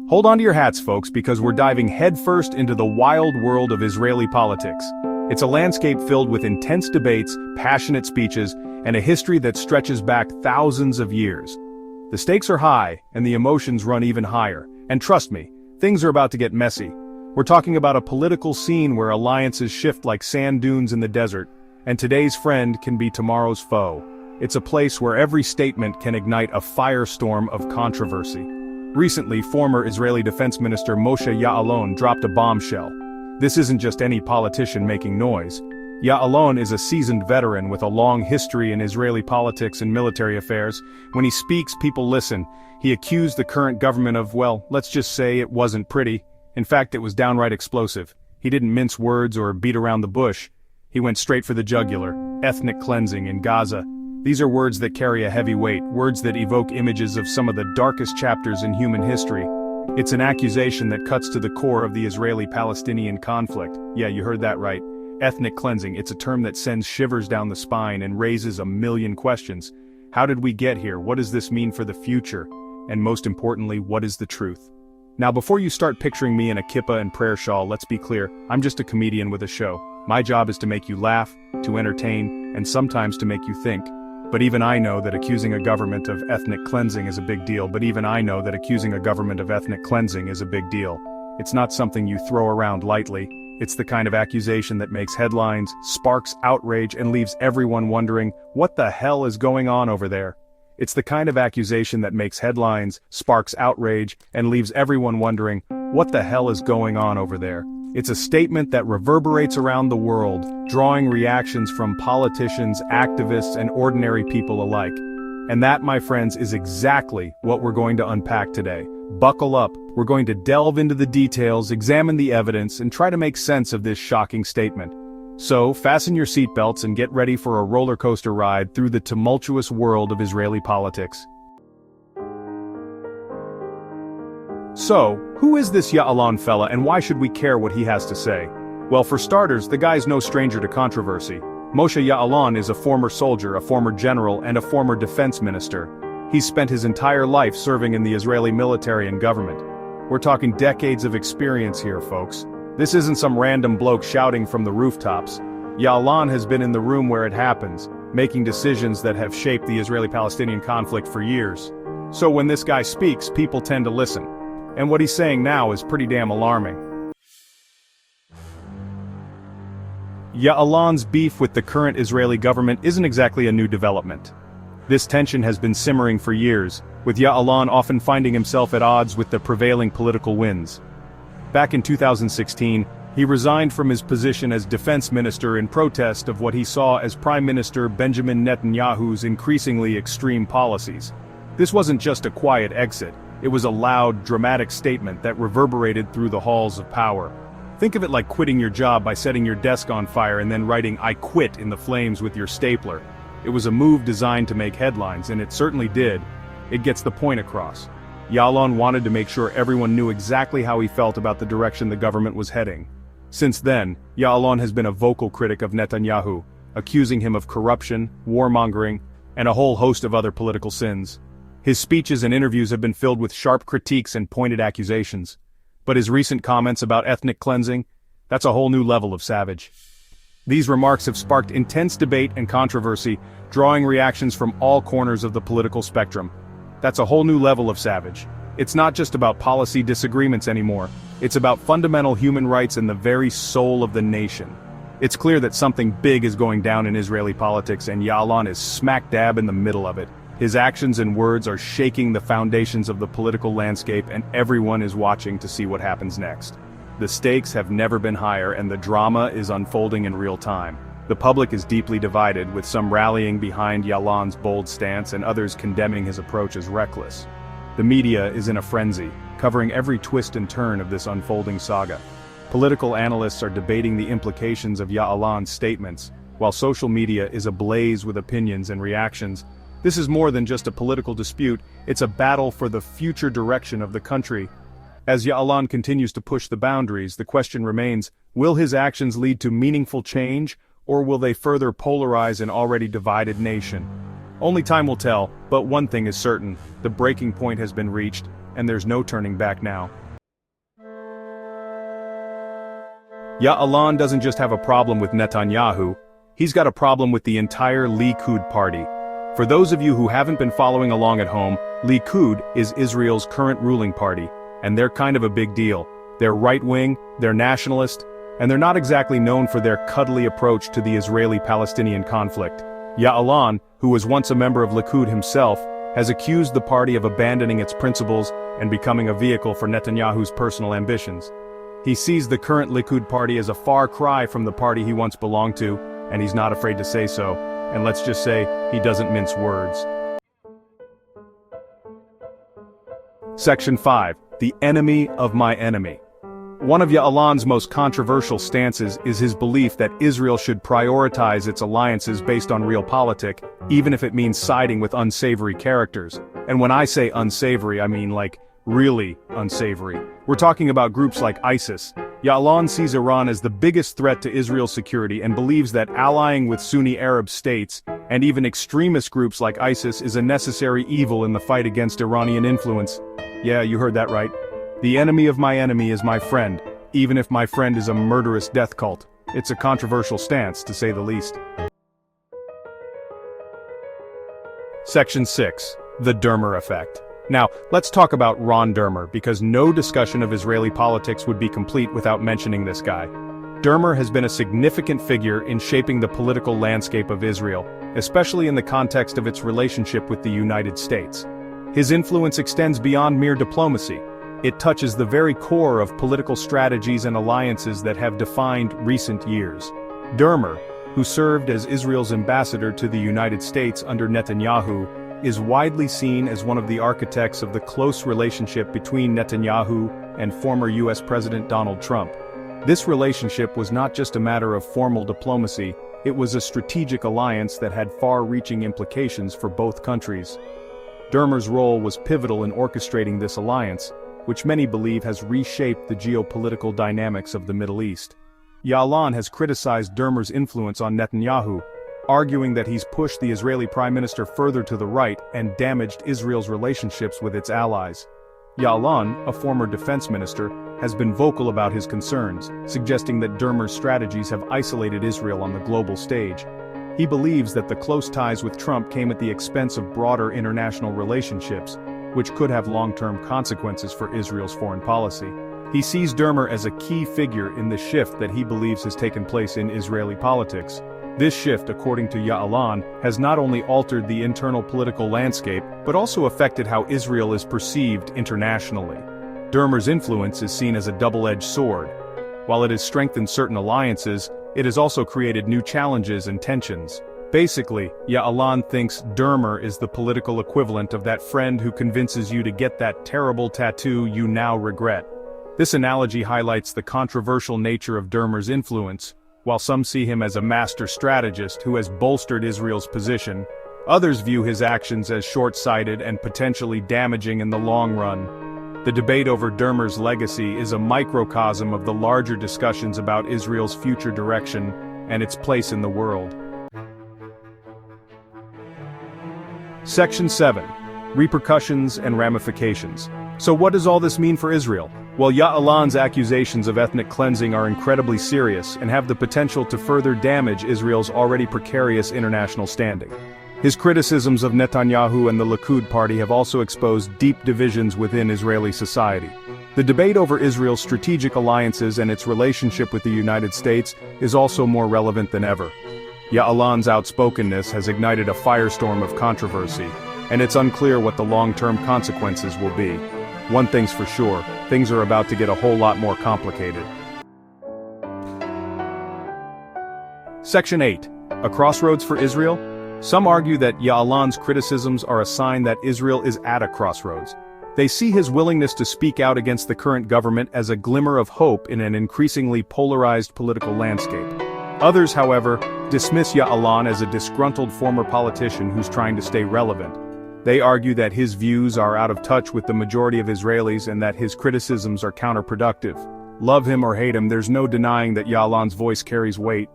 Hold on to your hats, folks, because we're diving headfirst into the wild world of Israeli politics. It's a landscape filled with intense debates, passionate speeches, and a history that stretches back thousands of years. The stakes are high, and the emotions run even higher. And trust me, things are about to get messy. We're talking about a political scene where alliances shift like sand dunes in the desert, and today's friend can be tomorrow's foe. It's a place where every statement can ignite a firestorm of controversy. Recently, former Israeli Defense Minister Moshe Ya'alon dropped a bombshell. This isn't just any politician making noise. Ya'alon is a seasoned veteran with a long history in Israeli politics and military affairs. When he speaks, people listen. He accused the current government of, well, let's just say it wasn't pretty. In fact, it was downright explosive. He didn't mince words or beat around the bush. He went straight for the jugular. Ethnic cleansing in Gaza. These are words that carry a heavy weight, words that evoke images of some of the darkest chapters in human history. It's an accusation that cuts to the core of the Israeli-Palestinian conflict. Yeah, you heard that right. Ethnic cleansing, it's a term that sends shivers down the spine and raises a million questions. How did we get here? What does this mean for the future? And most importantly, what is the truth? Now, before you start picturing me in a kippah and prayer shawl, let's be clear, I'm just a comedian with a show. My job is to make you laugh, to entertain, and sometimes to make you think. But even I know that accusing a government of ethnic cleansing is a big deal. It's not something you throw around lightly. It's the kind of accusation that makes headlines, sparks outrage, and leaves everyone wondering, what the hell is going on over there? It's the kind of accusation that makes headlines, sparks outrage, and leaves everyone wondering, what the hell is going on over there? It's a statement that reverberates around the world, drawing reactions from politicians, activists, and ordinary people alike. And that, my friends, is exactly what we're going to unpack today. Buckle up, we're going to delve into the details, examine the evidence, and try to make sense of this shocking statement. So, fasten your seatbelts and get ready for a roller coaster ride through the tumultuous world of Israeli politics. So, who is this Ya'alon fella and why should we care what he has to say? Well, for starters, the guy's no stranger to controversy. Moshe Ya'alon is a former soldier, a former general, and a former defense minister. He's spent his entire life serving in the Israeli military and government. We're talking decades of experience here, folks. This isn't some random bloke shouting from the rooftops. Ya'alon has been in the room where it happens, making decisions that have shaped the Israeli-Palestinian conflict for years. So when this guy speaks, people tend to listen. And what he's saying now is pretty damn alarming. Ya'alon's beef with the current Israeli government isn't exactly a new development. This tension has been simmering for years, with Ya'alon often finding himself at odds with the prevailing political winds. Back in 2016, he resigned from his position as defense minister in protest of what he saw as Prime Minister Benjamin Netanyahu's increasingly extreme policies. This wasn't just a quiet exit. It was a loud, dramatic statement that reverberated through the halls of power. Think of it like quitting your job by setting your desk on fire and then writing "I quit" in the flames with your stapler. It was a move designed to make headlines, and it certainly did. It gets the point across. Ya'alon wanted to make sure everyone knew exactly how he felt about the direction the government was heading. Since then, Ya'alon has been a vocal critic of Netanyahu, accusing him of corruption, warmongering, and a whole host of other political sins. His speeches and interviews have been filled with sharp critiques and pointed accusations. But his recent comments about ethnic cleansing, that's a whole new level of savage. These remarks have sparked intense debate and controversy, drawing reactions from all corners of the political spectrum. That's a whole new level of savage. It's not just about policy disagreements anymore. It's about fundamental human rights and the very soul of the nation. It's clear that something big is going down in Israeli politics, and Ya'alon is smack dab in the middle of it. His actions and words are shaking the foundations of the political landscape, and everyone is watching to see what happens next. The stakes have never been higher, and the drama is unfolding in real time. The public is deeply divided, with some rallying behind Ya'alon's bold stance and others condemning his approach as reckless. The media is in a frenzy, covering every twist and turn of this unfolding saga. Political analysts are debating the implications of Ya'alon's statements, while social media is ablaze with opinions and reactions. This is more than just a political dispute, it's a battle for the future direction of the country. As Ya'alon continues to push the boundaries, the question remains, will his actions lead to meaningful change, or will they further polarize an already divided nation? Only time will tell, but one thing is certain, the breaking point has been reached, and there's no turning back now. Ya'alon doesn't just have a problem with Netanyahu, he's got a problem with the entire Likud party. For those of you who haven't been following along at home, Likud is Israel's current ruling party, and they're kind of a big deal. They're right-wing, they're nationalist, and they're not exactly known for their cuddly approach to the Israeli-Palestinian conflict. Ya'alon, who was once a member of Likud himself, has accused the party of abandoning its principles and becoming a vehicle for Netanyahu's personal ambitions. He sees the current Likud party as a far cry from the party he once belonged to, and he's not afraid to say so, and let's just say, he doesn't mince words. Section 5. The enemy of my enemy. One of Ya'alon's most controversial stances is his belief that Israel should prioritize its alliances based on realpolitik, even if it means siding with unsavory characters. And when I say unsavory, I mean like, really unsavory. We're talking about groups like ISIS. Ya'alon sees Iran as the biggest threat to Israel's security and believes that allying with Sunni Arab states, and even extremist groups like ISIS, is a necessary evil in the fight against Iranian influence. Yeah, you heard that right. The enemy of my enemy is my friend, even if my friend is a murderous death cult. It's a controversial stance, to say the least. Section 6. The Dermer Effect. Now, let's talk about Ron Dermer, because no discussion of Israeli politics would be complete without mentioning this guy. Dermer has been a significant figure in shaping the political landscape of Israel, especially in the context of its relationship with the United States. His influence extends beyond mere diplomacy. It touches the very core of political strategies and alliances that have defined recent years. Dermer, who served as Israel's ambassador to the United States under Netanyahu, is widely seen as one of the architects of the close relationship between Netanyahu and former US President Donald Trump. This relationship was not just a matter of formal diplomacy, it was a strategic alliance that had far-reaching implications for both countries. Dermer's role was pivotal in orchestrating this alliance, which many believe has reshaped the geopolitical dynamics of the Middle East. Ya'alon has criticized Dermer's influence on Netanyahu, arguing that he's pushed the Israeli Prime Minister further to the right and damaged Israel's relationships with its allies. Ya'alon, a former defense minister, has been vocal about his concerns, suggesting that Dermer's strategies have isolated Israel on the global stage. He believes that the close ties with Trump came at the expense of broader international relationships, which could have long-term consequences for Israel's foreign policy. He sees Dermer as a key figure in the shift that he believes has taken place in Israeli politics. This shift, according to Ya'alon, has not only altered the internal political landscape, but also affected how Israel is perceived internationally. Dermer's influence is seen as a double-edged sword. While it has strengthened certain alliances, it has also created new challenges and tensions. Basically, Ya'alon thinks Dermer is the political equivalent of that friend who convinces you to get that terrible tattoo you now regret. This analogy highlights the controversial nature of Dermer's influence. While some see him as a master strategist who has bolstered Israel's position, others view his actions as short-sighted and potentially damaging in the long run. The debate over Dermer's legacy is a microcosm of the larger discussions about Israel's future direction and its place in the world. Section 7. Repercussions and ramifications. So what does all this mean for Israel? Well, Ya'alon's accusations of ethnic cleansing are incredibly serious and have the potential to further damage Israel's already precarious international standing. His criticisms of Netanyahu and the Likud party have also exposed deep divisions within Israeli society. The debate over Israel's strategic alliances and its relationship with the United States is also more relevant than ever. Ya'alon's outspokenness has ignited a firestorm of controversy, and it's unclear what the long-term consequences will be. One thing's for sure, things are about to get a whole lot more complicated. Section 8. A crossroads for Israel? Some argue that Ya'alon's criticisms are a sign that Israel is at a crossroads. They see his willingness to speak out against the current government as a glimmer of hope in an increasingly polarized political landscape. Others, however, dismiss Ya'alon as a disgruntled former politician who's trying to stay relevant. They argue that his views are out of touch with the majority of Israelis and that his criticisms are counterproductive. Love him or hate him, there's no denying that Ya'alon's voice carries weight.